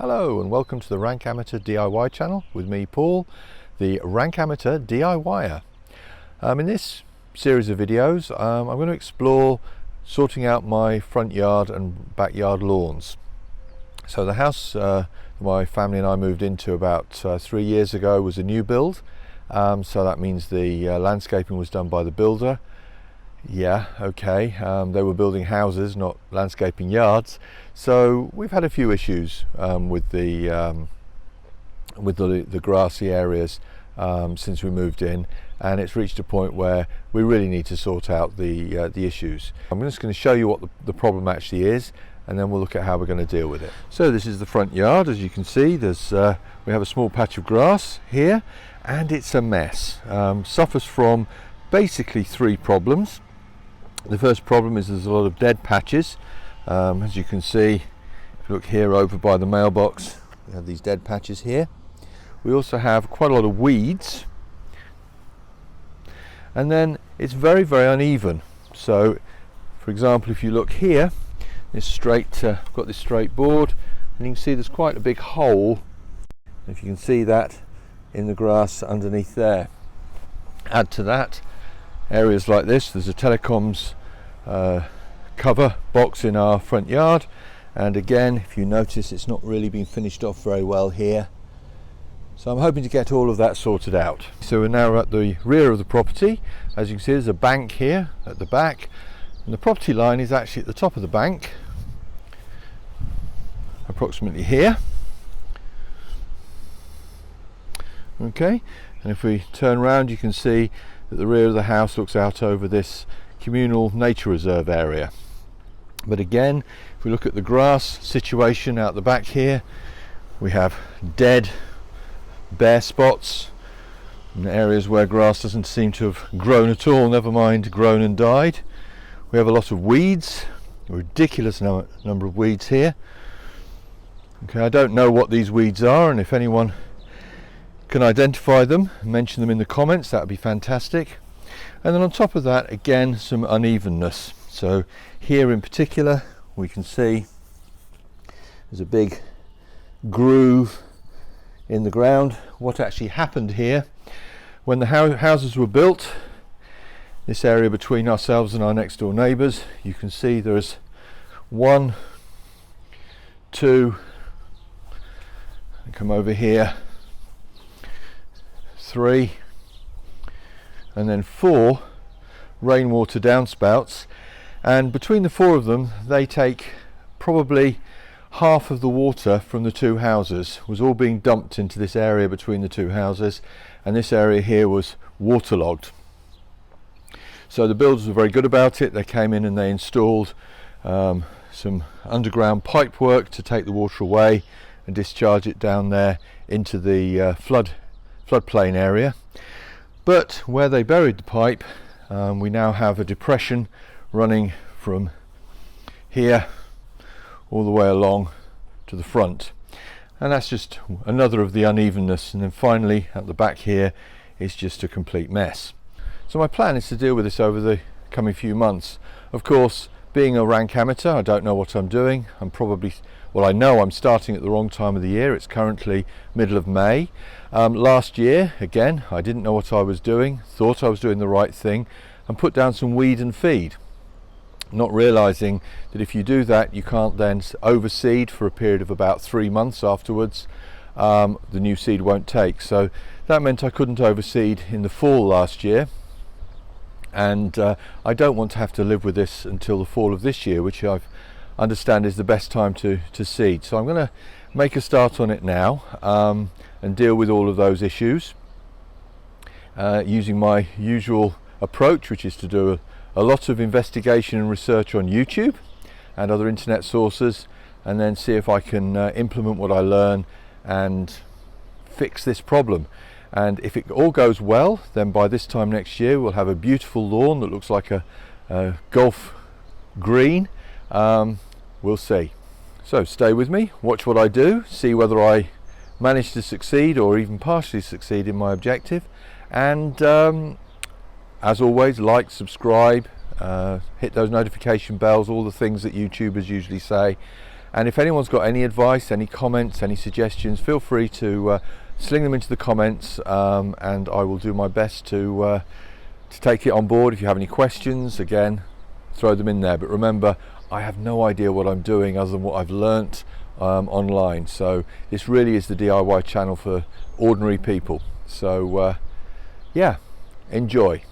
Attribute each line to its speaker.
Speaker 1: Hello and welcome to the Rank Amateur DIY channel with me, Paul, the Rank Amateur DIYer. In this series of videos I'm going to explore sorting out my front yard and backyard lawns. So the house my family and I moved into about 3 years ago was a new build, so that means the landscaping was done by the builder. Yeah, okay, they were building houses, not landscaping yards, so we've had a few issues with the grassy areas since we moved in, and it's reached a point where we really need to sort out the issues. I'm just going to show you what the problem actually is, and then we'll look at how we're going to deal with it. So this is the front yard. As you can see, there's we have a small patch of grass here, and it's a mess. Suffers from basically three problems. The first problem is there's a lot of dead patches. As you can see, if you look here over by the mailbox, we have these dead patches here. We also have quite a lot of weeds, and then it's very uneven. So for example, if you look here, this straight got this straight board, and you can see there's quite a big hole, if you can see that, in the grass underneath there. Add to that areas like this, there's a telecoms cover box in our front yard, and again, if you notice, it's not really been finished off very well here. So I'm hoping to get all of that sorted out. So we're now at the rear of the property. As you can see, there's a bank here at the back, and the property line is actually at the top of the bank, approximately here. Okay, and if we turn around, you can see that the rear of the house looks out over this communal nature reserve area. But again, if we look at the grass situation out the back here, we have dead, bare spots and areas where grass doesn't seem to have grown at all, never mind grown and died. We have a lot of weeds, a ridiculous number of weeds here. Okay, I don't know what these weeds are, and if anyone can identify them, mention them in the comments, that would be fantastic. And then on top of that, again, some unevenness. So here in particular, we can see there's a big groove in the ground. What actually happened here, when the houses were built, this area between ourselves and our next door neighbours, you can see there's 1, 2, and come over here, 3, and then 4 rainwater downspouts, and between the 4 of them, they take probably half of the water from the 2 houses was all being dumped into this area between the 2 houses, and this area here was waterlogged. So the builders were very good about it. They came in and they installed some underground pipe work to take the water away and discharge it down there into the floodplain area. But where they buried the pipe, we now have a depression running from here all the way along to the front, and that's just another of the unevenness. And then finally at the back here is just a complete mess. So my plan is to deal with this over the coming few months. Of course, being a rank amateur, I don't know what I'm doing. I know I'm starting at the wrong time of the year. It's currently middle of May. Last year, again, I didn't know what I was doing, thought I was doing the right thing, and put down some weed and feed, not realizing that if you do that, you can't then overseed for a period of about 3 months afterwards. The new seed won't take. So that meant I couldn't overseed in the fall last year, and I don't want to have to live with this until the fall of this year, which I understand is the best time to seed. So I'm going to make a start on it now, and deal with all of those issues using my usual approach, which is to do a lot of investigation and research on YouTube and other internet sources, and then see if I can implement what I learn and fix this problem. And if it all goes well, then by this time next year we'll have a beautiful lawn that looks like a golf green. We'll see. So stay with me, watch what I do, see whether I manage to succeed or even partially succeed in my objective, and as always, like, subscribe, hit those notification bells, all the things that YouTubers usually say, And if anyone's got any advice, any comments, any suggestions, feel free to sling them into the comments, and I will do my best to take it on board. If you have any questions, again, throw them in there. But remember, I have no idea what I'm doing other than what I've learnt online. So this really is the DIY channel for ordinary people. So yeah, enjoy.